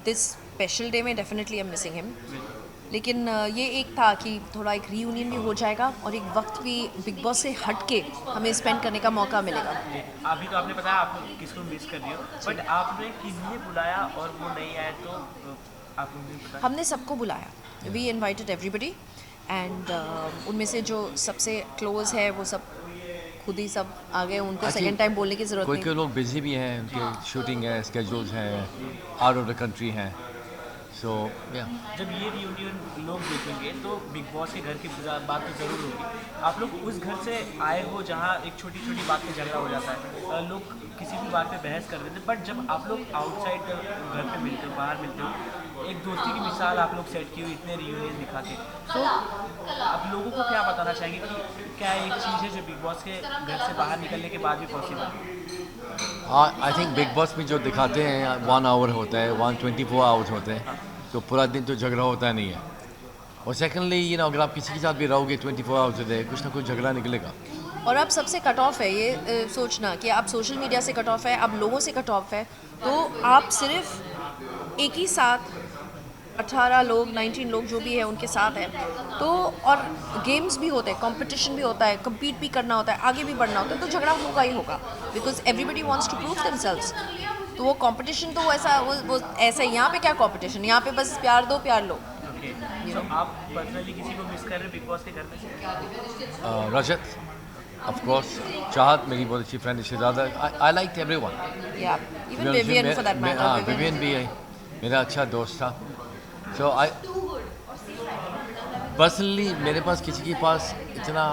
दिस स्पेशल डे में definitely I am missing him. लेकिन ये एक था कि थोड़ा एक रीयूनियन भी हो जाएगा और एक वक्त भी बिग बॉस से हट के हमें स्पेंड करने का मौका मिलेगा। अभी तो आपने बताया आप किसको मिस कर रही हो, बट आपने किन्हें बुलाया और वो नहीं आए तो आपको नहीं पता? हमने सबको बुलाया, वी इनवाइटेड एवरीबडी एंड उनमें से जो सबसे क्लोज है वो सब खुद ही सब आ गए, उनको सेकेंड टाइम बोलने की ज़रूरत कोई नहीं। कोई लोग बिजी भी हैं, उनके शूटिंग है, स्केड्यूल्स हैं, आउट ऑफ द कंट्री हैं। सो जब ये रियूनियन लोग देखेंगे तो बिग बॉस के घर की बात तो ज़रूर होगी। आप लोग उस घर से आए हो जहाँ एक छोटी छोटी बात पे झगड़ा हो जाता है, लोग किसी भी बात पे बहस कर रहे थे, बट जब आप लोग आउटसाइड घर पे मिलते हो, बाहर मिलते हो, एक दोस्ती की मिसाल आप लोग सेट की हुई इतने रियूनियन दिखा के, तो आप लोगों को क्या बताना चाहेंगे कि क्या एक चीज़ है जो बिग बॉस के घर से बाहर निकलने के बाद भी पॉसिबल है? आई थिंक बिग बॉस में जो दिखाते हैं 1 आवर होता है, 124 आवर्स होते हैं, तो पूरा दिन तो झगड़ा होता नहीं है। और सेकेंडली अगर आप किसी के साथ भी रहोगे 24 आवर्स होते हैं, कुछ ना कुछ झगड़ा निकलेगा। और अब सबसे कट ऑफ है ये सोचना कि आप सोशल मीडिया से कट ऑफ है, आप लोगों से कट ऑफ है, तो आप सिर्फ एक ही साथ 18 लोग 19 लोग जो भी है उनके साथ है, तो और गेम्स भी होते हैं, कंपटीशन भी होता है, compete भी करना होता है, आगे भी बढ़ना होता है, तो झगड़ा होगा ही होगा, because everybody wants to prove themselves. तो वो कंपटीशन तो ऐसा वो ऐसा यहाँ पे क्या कंपटीशन, यहाँ पे बस प्यार दो प्यार लो। ओके, तो आप पर्सनली किसी को मिस कर रहे हैं बिग बॉस के घर में से? रजत ऑफ कोर्स, चाहत मेरी बहुत अच्छी फ्रेंड है, शहजादा, आई लाइक एवरीवन। या even Vivian for that matter, Vivian भी है मेरा अच्छा दोस्त था। सो आई पर्सनली मेरे पास किसी के पास इतना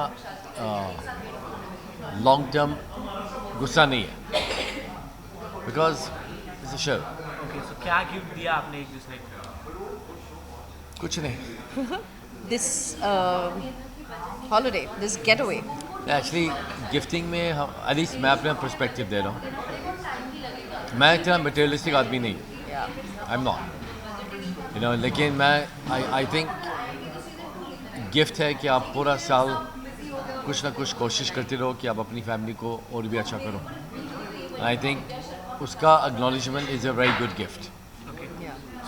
लॉन्ग टर्म गुस्सा नहीं है, because it's a show. Okay, so क्या गिफ्ट दिया आपने एक दूसरे को? कुछ नहीं, this holiday, this getaway. Actually gifting में एटलीस्ट मैं अपना पर्सपेक्टिव दे रहा हूँ। मैं इतना मटेरियलिस्टिक आदमी नहीं, आई एम नॉट, लेकिन मैं आई थिंक गिफ्ट है कि आप पूरा साल कुछ ना कुछ कोशिश करते रहो कि आप अपनी फैमिली को और भी अच्छा करो। आई थिंक उसका acknowledgement is a very good gift.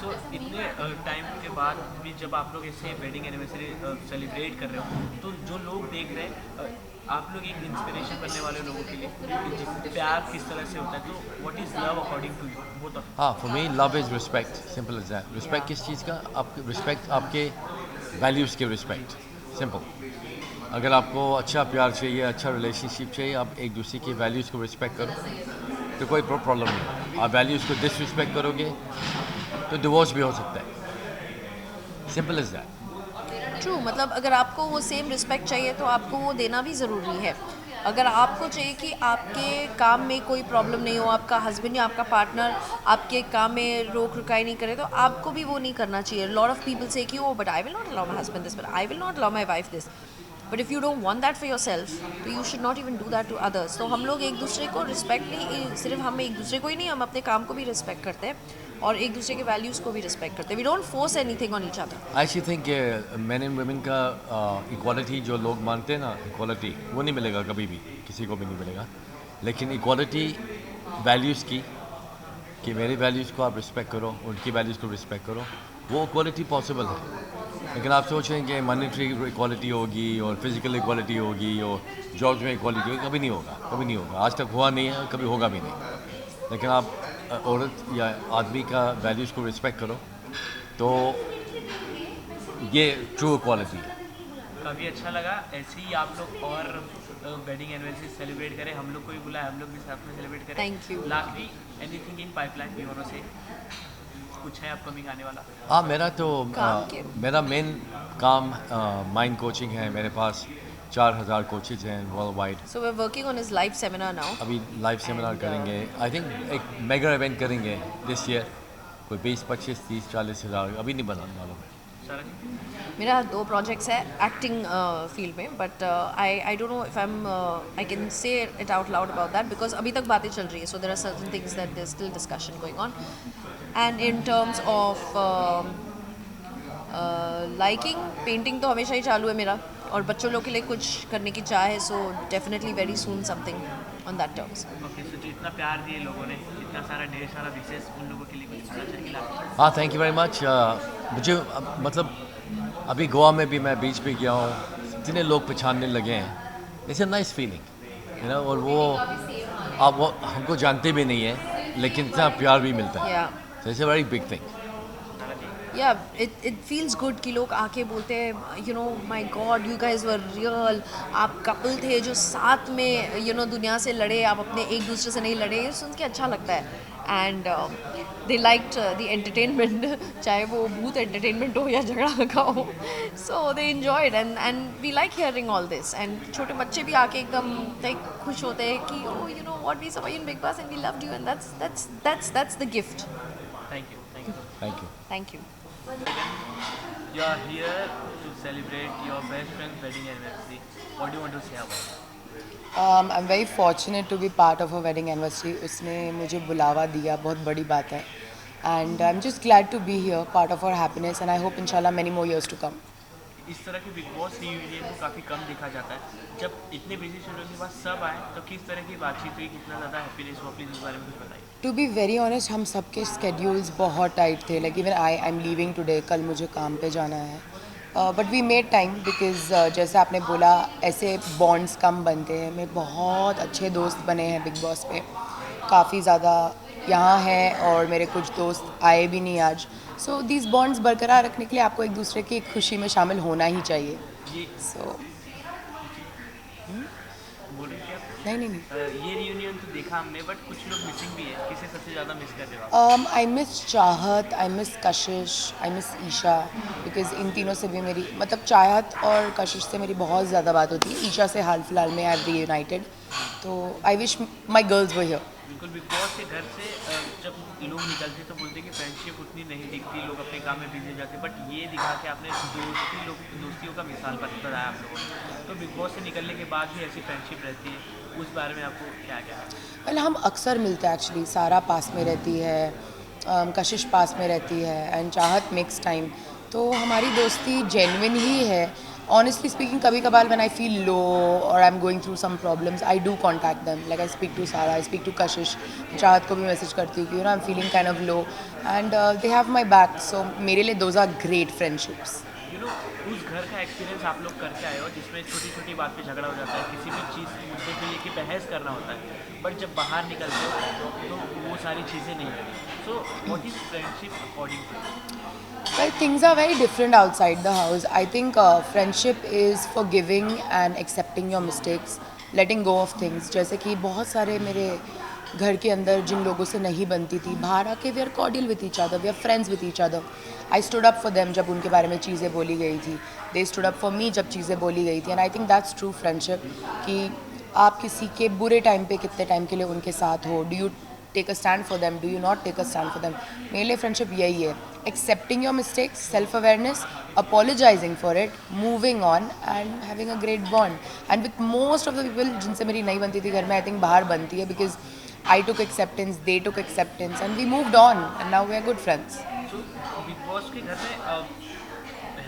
So इतने टाइम के बाद भी जब आप लोग ऐसे वेडिंग एनिवर्सरी सेलिब्रेट कर रहे हो, तो जो लोग देख रहे हैं, आप लोग एक इंस्पिरेशन बनने वाले लोगों के लिए कि प्यार किस तरह से होता है, तो what is love according to you? Both of हाँ, for me love is respect, simple is that. Respect किस चीज़ का? आपके रिस्पेक्ट, आपके वैल्यूज़ के रिस्पेक्ट, सिंपल। अगर आपको अच्छा प्यार चाहिए, अच्छा रिलेशनशिप चाहिए, आप एक दूसरे के वैल्यूज़ को रिस्पेक्ट करो, तो कोई प्रॉब्लम नहीं। आप वैल्यूज़ को डिसरिस्पेक्ट करोगे तो डिवोर्स भी हो सकता है, सिंपल इज दैट। ट्रू, मतलब अगर आपको वो सेम रिस्पेक्ट चाहिए तो आपको वो देना भी ज़रूरी है। अगर आपको चाहिए कि आपके काम में कोई प्रॉब्लम नहीं हो, आपका हस्बैंड या आपका पार्टनर आपके काम में रोक रुकाई नहीं करे, तो आपको भी वो नहीं करना चाहिए। लॉट ऑफ पीपल से कि ओ but I will not allow my husband this, but I will not allow my wife this, but if you don't want that for yourself, तो you should not even do that to others. तो हम लोग एक दूसरे को respect नहीं, सिर्फ हम एक दूसरे को ही नहीं, हम अपने काम को भी रिस्पेक्ट करते हैं और एक दूसरे के वैल्यूज़ को भी रिस्पेक्ट करते हैं। We don't force anything on each other. I think man and women का इक्वालिटी जो लोग मानते हैं ना, इक्वालिटी वो नहीं मिलेगा कभी भी, किसी को भी नहीं मिलेगा। लेकिन इक्वालिटी वैल्यूज़ की कि मेरी वैल्यूज़ को आप रिस्पेक्ट करो, उनकी वैल्यूज़ को रिस्पेक्ट करो, वो इक्वालिटी पॉसिबल है। लेकिन आप सोच रहे हैं कि मॉनेटरी इक्वालिटी होगी और फिजिकल इक्वालिटी होगी और जॉब्स में इक्वालिटी होगी, कभी नहीं होगा, कभी नहीं होगा। आज तक हुआ नहीं है, कभी होगा भी नहीं। लेकिन आप औरत या आदमी का वैल्यूज़ को रिस्पेक्ट करो तो ये ट्रू इक्वालिटी है। काफ़ी अच्छा लगा। ऐसे ही आप लोग और वेडिंग एनिवर्सरी सेलिब्रेट करें, हम लोग को भी बुलाए, हम लोग भी साथ में सेलिब्रेट करें। Thank you. Lastly anything in pipeline you want to say, कुछ है अपकमिंग आने वाला? हाँ, मेरा तो काम के। मेरा मेन काम माइंड कोचिंग है। मेरे पास 4000 कोचेज हैं world wide. So we're working on his live seminar now. अभी लाइव सेमिनार करेंगे, आई थिंक एक मेगा इवेंट करेंगे दिस ईयर, कोई 20, 25, 30, 40 हज़ार, अभी नहीं बना मालूम है। सारा जी मेरा 2 प्रोजेक्ट्स है एक्टिंग फील्ड में, but I don't know if I can say it out loud about that because अभी तक बातें चल रही है, so there are certain things that there still discussion going on. And in terms of liking, painting तो हमेशा ही चालू है मेरा, और बच्चों लोग के लिए कुछ करने की चाह है, so definitely very soon something on that terms. Okay, so जो इतना प्यार दिए लोगों ने, इतना सारा ढेर सारा विशेष, उन लोगों के लिए कुछ खाना चाहिए? हाँ, थैंक यू वेरी मच। मुझे मतलब अभी गोवा में भी मैं बीच पे गया हूँ, इतने लोग पहचानने लगे हैं, it's a nice feeling, you know. और वो आप वो हमको जानते भी नहीं है, लेकिन इतना प्यार भी मिलता है, so it's a very big thing. Yeah, it feels good कि लोग आके बोलते हैं, you know, my God, you guys were real. आप कपल थे जो साथ में, you know, दुनिया से लड़े, आप अपने एक दूसरे से नहीं लड़े, ये सुन के अच्छा लगता है। And they liked the entertainment, चाहे वो भूत entertainment हो या झगड़ा का हो, so they enjoyed and we like hearing all this. And छोटे बच्चे भी आके एकदम like खुश होते हैं कि oh, you know what, we saw you in Big Boss and we loved you, and that's the gift. Thank you, thank you. Thank you. Thank you. You are here to celebrate your best friend's wedding anniversary. What do you want to say about it? I'm very fortunate to be part of a wedding anniversary. उसने मुझे बुलावा दिया, बहुत बड़ी बात है. And I'm just glad to be here, part of our happiness, and I hope inshallah many more years to come. इस तरह के बिग बॉस रियूनियन को काफ़ी कम देखा जाता है। जब इतने बिजी शेड्यूल के बाद सब आए तो किस तरह की बातचीत हुई, कितना ज़्यादा हैप्पीनेस हुआ, प्लीज़ इस बारे में कुछ बताइए। टू बी वेरी ऑनेस्ट, हम सबके स्केड्यूल्स बहुत टाइट थे, like even I am leaving today, कल मुझे काम पे जाना है, but we made time because जैसे आपने बोला ऐसे बॉन्ड्स कम बनते हैं। मेरे बहुत अच्छे दोस्त बने हैं बिग बॉस पे, काफ़ी ज़्यादा यहाँ हैं, और मेरे कुछ दोस्त आए भी नहीं आज। सो दीज बॉन्ड्स बरकरार रखने के लिए आपको एक दूसरे की खुशी में शामिल होना ही चाहिए। सो बोल रहे थे आप? नहीं ये रियूनियन तो देखा हमने, बट कुछ लोग मिसिंग भी है। किसे सबसे ज़्यादा मिस कर रहे हो आप? आई मिस चाहत, I miss Kashish, I miss Isha, because इन तीनों से भी मेरी मतलब चाहत और कशिश से मेरी बहुत ज़्यादा बात होती है। ईशा से हाल फिलहाल में आई रीयूनाइटेड, तो I wish my girls were here. बिल्कुल, बिग बॉस के घर से जब लोग निकलते तो बोलते कि फ्रेंडशिप उतनी नहीं दिखती, लोग अपने काम में बिजी हो जाते, बट ये दिखा के आपने दोस्तियों का मिसाल बताया आप लोगों ने। तो बिग बॉस से निकलने के बाद भी ऐसी फ्रेंडशिप रहती है, उस बारे में आपको क्या क्या है? वेल हम अक्सर मिलते हैं एक्चुअली। सारा पास में रहती है, कशिश पास में रहती है, एंड चाहत मिक्स टाइम, तो हमारी दोस्ती जेन्युइन ही है। Honestly speaking, कभी कभार when I feel low or I'm going through some problems, I do contact them. Like I speak to Sara, I speak to Kashish, चाहत को भी मैसेज करती हूँ कि you know I'm feeling kind of low, and they have my back. So मेरे लिए those are great friendships. You know, उस घर का एक्सपीरियंस आप लोग करके आए हो जिसमें छोटी छोटी बात पे झगड़ा हो जाता है, किसी भी चीज़ मुद्दे पे लेके बहस करना होता है, बट जब बाहर निकलते हो तो वो सारी चीज़ें नहीं होती। So what is friendship according to? Well, things are very different outside the house. I think friendship is forgiving and accepting your mistakes, letting go of things. जैसे कि बहुत सारे मेरे घर के अंदर जिन लोगों से नहीं बनती थी, बाहर आके we are cordial with each other, we are friends with each other. I stood up for them जब उनके बारे में चीज़ें बोली गई थी, they stood up for me जब चीज़ें बोली गई थी, and I think that's true friendship. कि आप किसी के बुरे टाइम पे कितने टाइम के लिए उनके साथ हो, do you take a stand for them, do you not take a stand for them. मेरे लिए फ्रेंडशिप यही है, accepting your mistakes, self-awareness, apologizing for it, moving on and having a great bond. And with most of the people जिनसे मेरी नहीं बनती थी घर में, I think बाहर बनती है, because I took acceptance, they took acceptance, and we moved on, and now we are good friends. तो बिग बॉस के घर में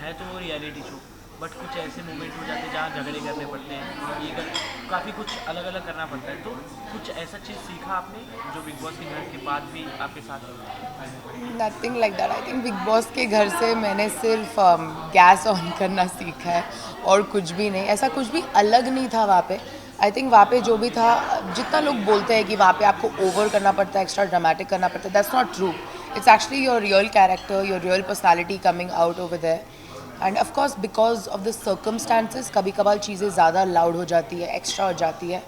है तो वो रियलिटी शो, बट कुछ ऐसे मोमेंट हो जाते हैं जहाँ झगड़े करने पड़ते हैं, ये काफ़ी कुछ अलग अलग करना पड़ता है, तो कुछ ऐसा चीज़ सीखा आपने जो बिग बॉस के घर के बाद भी आपके साथ nothing like that. I think big Boss के घर से मैंने सिर्फ गैस ऑन करना सीखा है और कुछ भी नहीं, ऐसा कुछ भी अलग नहीं था वहाँ पे। आई थिंक वहाँ पे जो भी था, जितना लोग बोलते हैं कि वहाँ पे आपको ओवर करना पड़ता है, एक्स्ट्रा ड्रामेटिक करना पड़ता है, that's not true. It's actually your real character, your real personality coming out over there. And of course because of the circumstances कभी कभार चीज़ें ज़्यादा लाउड हो जाती है, एक्स्ट्रा हो जाती है,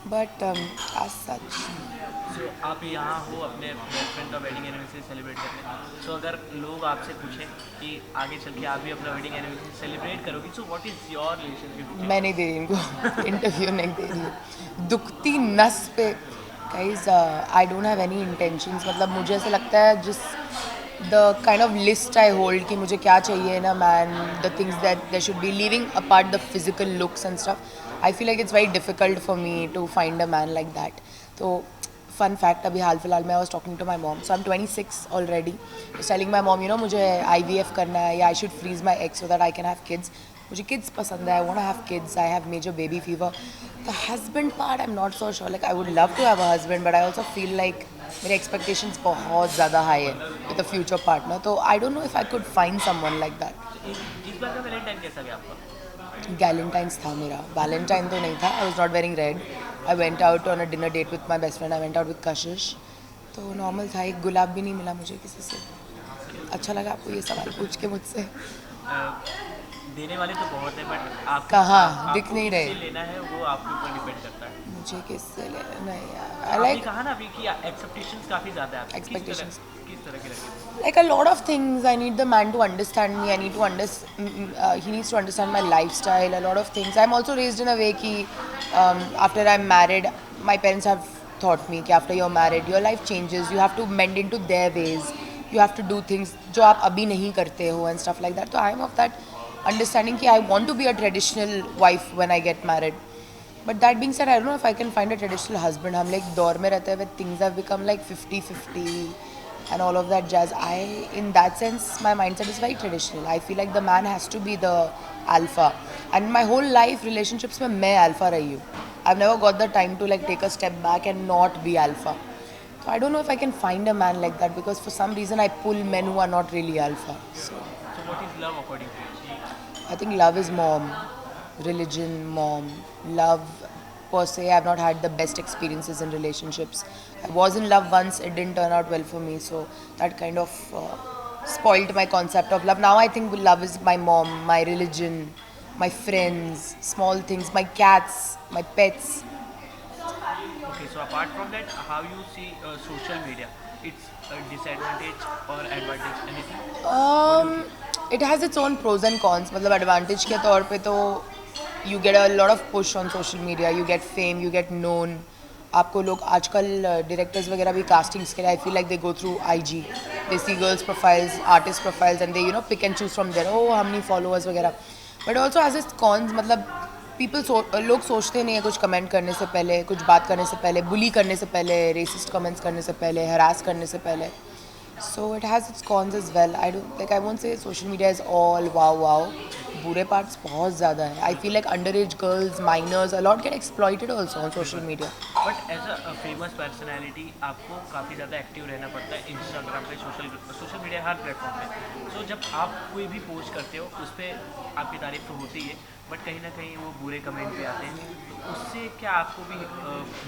बट एज सच। सो आप यहाँ हो अपने गर्लफ्रेंड का वेडिंग एनिवर्सरी सेलिब्रेट करने, सो अगर लोग आपसे पूछें कि आगे चल के आप भी अपना वेडिंग एनिवर्सरी सेलिब्रेट करोगी, सो व्हाट इज़ योर रिलेशनशिप? मैं नहीं दे रही इनको इंटरव्यू, नहीं दे रही हूँ। दुखती नस पे guys, I don't have any intentions. मतलब मुझे ऐसा लगता है जिस the kind of list I hold कि मुझे क्या चाहिए ना man, the things that they should be leaving apart the physical looks and stuff, I feel like it's very difficult for me to find a man like that. तो fun fact, अभी हाल फिलहाल में I was talking to my mom, so I M 26 already, telling my mom, you know मुझे IVF करना है या I should freeze my egg so that I can have kids. मुझे किड्स पसंद है, I want to have kids, I have major baby fever. The husband part I am not so sure, like I would love to have a husband, but I also feel like मेरे expectations बहुत ज़्यादा high है with a future partner, तो I don't know if I could find someone like that. इस बार का Valentine कैसा गया आपका? गैलेंटाइंस था मेरा, वैलेंटाइन तो नहीं था। I was not wearing red. I went out on a dinner date with my best friend, I went out with Kashish, तो नॉर्मल था। एक गुलाब भी नहीं मिला मुझे किसी से। अच्छा लगा आपको ये सवाल पूछ के मुझसे। देने वाले तो बहुत है, बट आप कहाँ दिख नहीं रहे। किससे लेना है वो आपके ऊपर डिपेंड करता है। मुझे किससे लेना नहीं यार, आपने लाइक कहा ना अभी कि एक्सपेक्टेशंस काफ़ी ज़्यादा है आपकी। Expectations. किस तरह के रखे? like a lot of things. I need the man to understand me. I need to he needs to understand my lifestyle, a lot of things. I'm also raised in a way ki after I'm married, my parents have taught me कि after you're married your life changes, you have to mend into their ways, you have to do things जो आप अभी नहीं करते हो and stuff like that. So I'm of that understanding कि I want to be a traditional wife when I get married. But that being said, I don't know if I can find a traditional husband. हम like दौर में रहते हैं where things have become like 50-50 and all of that jazz. In that sense, my mindset is very traditional. I feel like the man has to be the alpha. And my whole life, relationships में मैं alpha रही हूँ. I've never got the time to like take a step back and not be alpha. So I don't know if I can find a man like that because for some reason I pull men who are not really alpha. So what is love according to you? I think love is mom, religion, mom, love per se. I've not had the best experiences in relationships. I was in love once, it didn't turn out well for me, so that kind of spoiled my concept of love. Now I think love is my mom, my religion, my friends, small things, my cats, my pets. Okay, so apart from that, how you see social media? It's a disadvantage or advantage? Anything? It has its own pros and cons. मतलब advantage के तौर पे तो you get a lot of push on social media, you get fame, you get known. आपको लोग आजकल directors वगैरह भी castings के लिए I feel like they go through IG. They see girls profiles, artist profiles and they pick and choose from there. Oh how many followers वगैरह. But also has its cons. मतलब लोग सोचते नहीं है कुछ कमेंट करने से पहले, कुछ बात करने से पहले, बुली करने से पहले, रेसिस्ट कमेंट्स करने से पहले, हरास करने से पहले. So it has its cons as well. I won't say social media is all wow. बुरे parts बहुत ज़्यादा है. I feel like underage girls, minors, a lot get exploited also on social media. But as a famous personality, आपको काफ़ी ज़्यादा active रहना पड़ता है इंस्टाग्राम पे, सोशल मीडिया हर प्लेटफॉर्म पे. So जब आप कोई भी पोस्ट करते हो उस पर आपकी तारीफ तो होती है, बट कहीं ना कहीं वो बुरे कमेंट पे आते हैं, तो उससे क्या आपको भी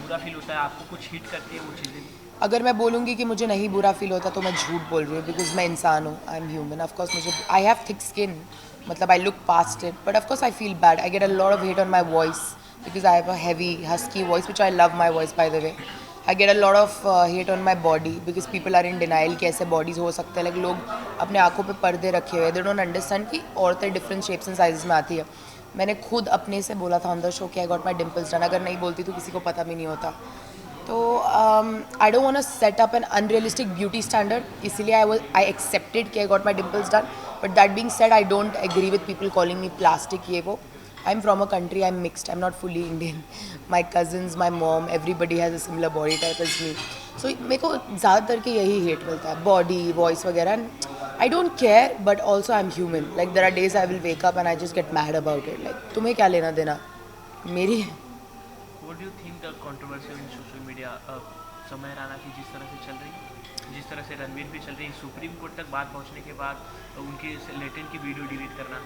बुरा फील होता है? आपको कुछ हिट करती है वो चीज़ें? अगर मैं बोलूँगी कि मुझे नहीं बुरा फील होता तो मैं झूठ बोल रही हूँ, बिकॉज मैं इंसान हूँ, आई एम ह्यूमन. ऑफकोर्स मुझे आई हैव थिक स्किन, मतलब I look past it, but of course I feel bad. I get a lot of hate on my voice because I have a heavy husky voice which I love my voice by the way. I get a lot of hate on my body because people are in denial कि ऐसे bodies हो सकते हैं. Like लोग अपने आँखों पे पर्दे रखे हुए, दे डोंट अंडरस्टैंड कि औरतें डिफरेंट शेप्स एंड साइजेस में आती है. मैंने खुद अपने से बोला था ऑन द शो कि I got my dimples done. अगर नहीं बोलती तो किसी को पता भी नहीं होता. तो I don't want to set up an unrealistic beauty standard, इसीलिए आई एक्सेप्टेड कि I got my dimples done. But that being said I don't agree with people calling me plastic ये वो. I am from a country, I am mixed, I am not fully Indian. My cousins, my mom, everybody has a similar body type as me. So मेरे को ज़्यादातर के यही hate मिलता है, body, voice वगैरह. I don't care, but also I'm human. Like there are days I will wake up and I just get mad about it. Like तुम्हें क्या लेना देना मेरी. What do you think the controversy in social media समय राणा की जिस तरह से चल रही है, जिस तरह से रणवीर भी चल रही है, सुप्रीम कोर्ट तक बात पहुंचने के बाद उनके लेटेंट की वीडियो डिलीट करना,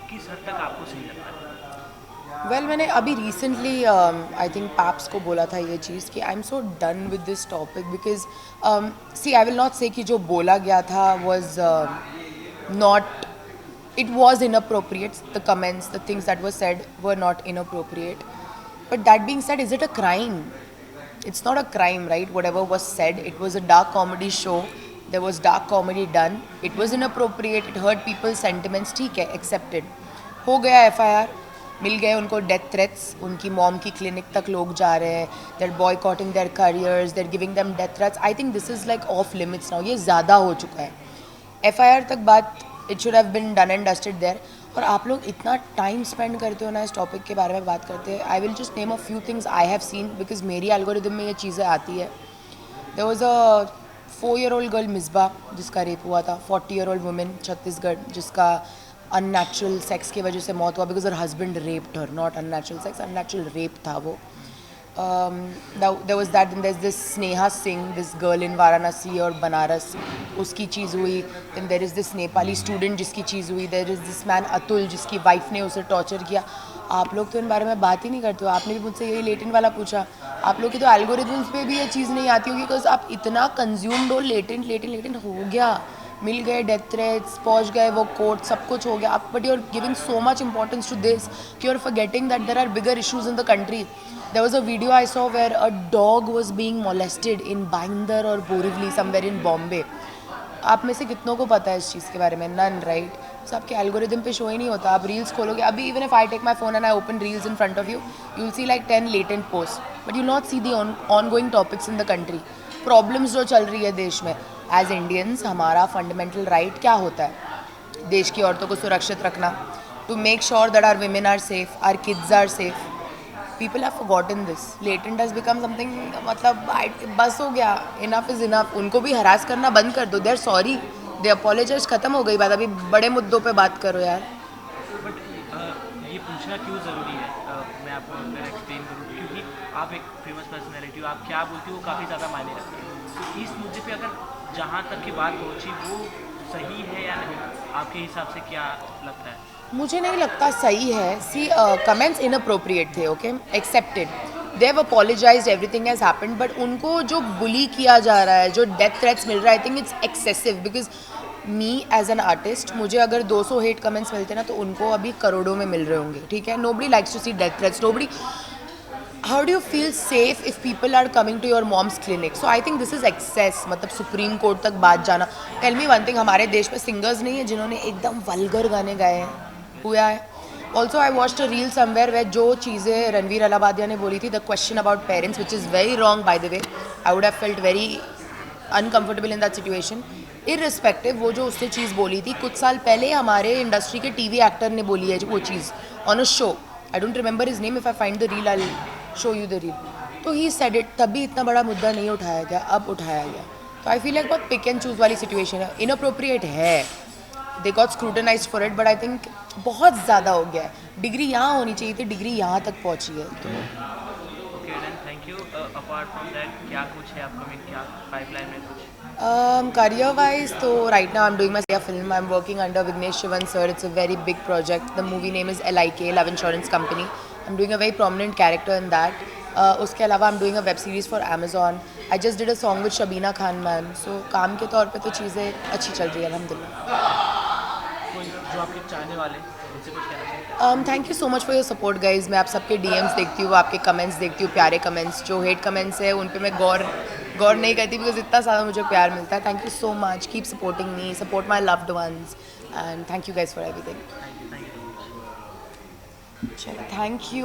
किस हद तक आपको सही लगता है? वेल मैंने अभी रिसेंटली आई थिंक पैप्स को बोला था ये चीज़ कि I am so done with this topic because see I will not say कि जो बोला गया था was not, it was inappropriate. The comments, the things that were said were not inappropriate. But that being said, is it a crime? It's not a crime, right? Whatever was said, it was a dark comedy show. There was dark comedy done. It was inappropriate. It hurt people's sentiments. ठीक है, accepted. हो गया FIR. मिल गए उनको death threats. उनकी mom की clinic तक लोग जा रहे हैं. They're boycotting their careers. They're giving them death threats. I think this is like off limits now. ये ज़्यादा हो चुका है. FIR तक बात, it should have been done and dusted there. और आप लोग इतना टाइम स्पेंड करते हो ना इस टॉपिक के बारे में बात करते हैं. I will just name a few things I have seen because मेरी एल्गोरिदम में ये चीज़ें आती है. There was a 4-year-old girl Misba जिसका रेप हुआ था. 40-year-old वुमेन छत्तीसगढ़ जिसका अननेचुरल सेक्स की वजह से मौत हुआ because her husband raped her. Not unnatural sex, unnatural rape था वो. there was that. Then there's this Sneha Singh, this girl in Varanasi और बनारस, उसकी चीज़ हुई. Then there is this Nepali student जिसकी चीज़ हुई. There is this man Atul जिसकी wife ने उसे टॉर्चर किया. आप लोग तो इन बारे में बात ही नहीं करते हो. आपने भी मुझसे यही लेटेंट वाला पूछा. आप लोग की तो एल्गोरिथम्स पे भी ये चीज़ नहीं आती होगी बिकॉज आप इतना कंज्यूम्ड हो. लेटेंट हो गया, मिल गए डेथ थ्रेट्स, पहुँच गए वो कोर्ट, सब कुछ हो गया. आप but you are giving so much importance to this कि you are forgetting that there are bigger issues in the country. There was a video I saw where a dog was being molested in Bhayandar or Borivali, somewhere in Bombay. आप में से कितनों को पता है इस चीज़ के बारे में? None, right? So आपके एल्गोरिदम पे शो ही नहीं होता. आप रील्स खोलोगे अभी, even if I take my phone and I open reels in front of you, you'll see like 10 latent posts, but you'll not see the ongoing topics in the country. Problems जो चल रही है देश में. As Indians, हमारा fundamental right क्या होता है? देश की औरतों को सुरक्षित रखना. To make sure that our women are safe, our kids are safe. People have forgotten this. Latent has become something, मतलब बस हो गया. Enough is enough. उनको भी हरास करना बंद कर दो. They're sorry. They apologize. खत्म हो गई बात. अभी बड़े मुद्दों पे बात करो यार. बट ये पूछना क्यों ज़रूरी है? मैं आपको अगर एक्सप्लेन करूँ, क्योंकि आप एक फेमस पर्सनैलिटी हो. आप क्या बोलती हो वो काफ़ी ज़्यादा मायने रखते हैं. तो इस मुद्दे पे अगर जहाँ तक की बात पहुँची वो सही है या नहीं, आपके हिसाब से क्या लगता है? मुझे नहीं लगता सही है. सी कमेंट्स इनअप्रोप्रिएट थे. Okay, accepted. They have apologised, everything has happened. But उनको जो बुली किया जा रहा है, जो डेथ थ्रेट्स मिल रहा है, I think it's excessive. Because me as an artist, मुझे अगर 200 हेट कमेंट्स मिलते ना तो उनको अभी करोड़ों में मिल रहे होंगे. ठीक है, nobody likes to see death threats. Nobody. How do you feel safe if people are coming to your mom's clinic? So I think this is excess. मतलब सुप्रीम कोर्ट तक बात जाना. Tell me one thing, हमारे देश में singers नहीं है जिन्होंने एकदम वल्गर गाने गाए हैं? हुआ है. Also I watched a reel somewhere where जो चीज़ें रणवीर अलाहाबादिया ने बोली थी, the question about parents, which is very wrong by the way. I would have felt very uncomfortable in that situation. Irrespective, वो जो उसने चीज़ बोली थी कुछ साल पहले हमारे इंडस्ट्री के टीवी एक्टर ने बोली है वो चीज़ on a show. I don't remember his name. If I find the reel, I'll show you the reel. तो he said it. तभी इतना बड़ा मुद्दा नहीं उठाया गया, अब उठाया गया. तो I feel like बहुत पिक एंड चूज़ वाली सिचुएशन है. इनअप्रोप्रिएट है. They got scrutinized for it, but I think बहुत ज़्यादा हो गया है. डिग्री यहाँ होनी चाहिए थी, डिग्री यहाँ तक पहुँची है. तो okay then, thank you. Apart from that क्या कुछ है अपकमिंग, क्या पाइपलाइन में कुछ? career wise, so right now I'm doing my film. I'm working under Vignesh Shivan sir. It's a very big project. The movie name is LIK, Love Insurance Company. I'm doing a very prominent character in that. उसके अलावा I'm doing a web series for Amazon. I just did a song with Shabina Khan ma'am. So काम के तौर पे तो चीज़ें अच्छी चल रही है अल्हम्दुलिल्लाह. कोई जो आपके चाहने वाले उनसे कुछ कहना चाहिए? Thank you so much for your support guys. मैं आप सबके DMs देखती हूँ, आपके कमेंट्स देखती हूँ, प्यारे कमेंट्स. जो हेट कमेंट्स है उन पे मैं गौर नहीं करती बिकॉज इतना सारा मुझे प्यार मिलता है. Thank you so much. Keep supporting me, support my loved ones and thank you guys for everything. चलो, थैंक यू.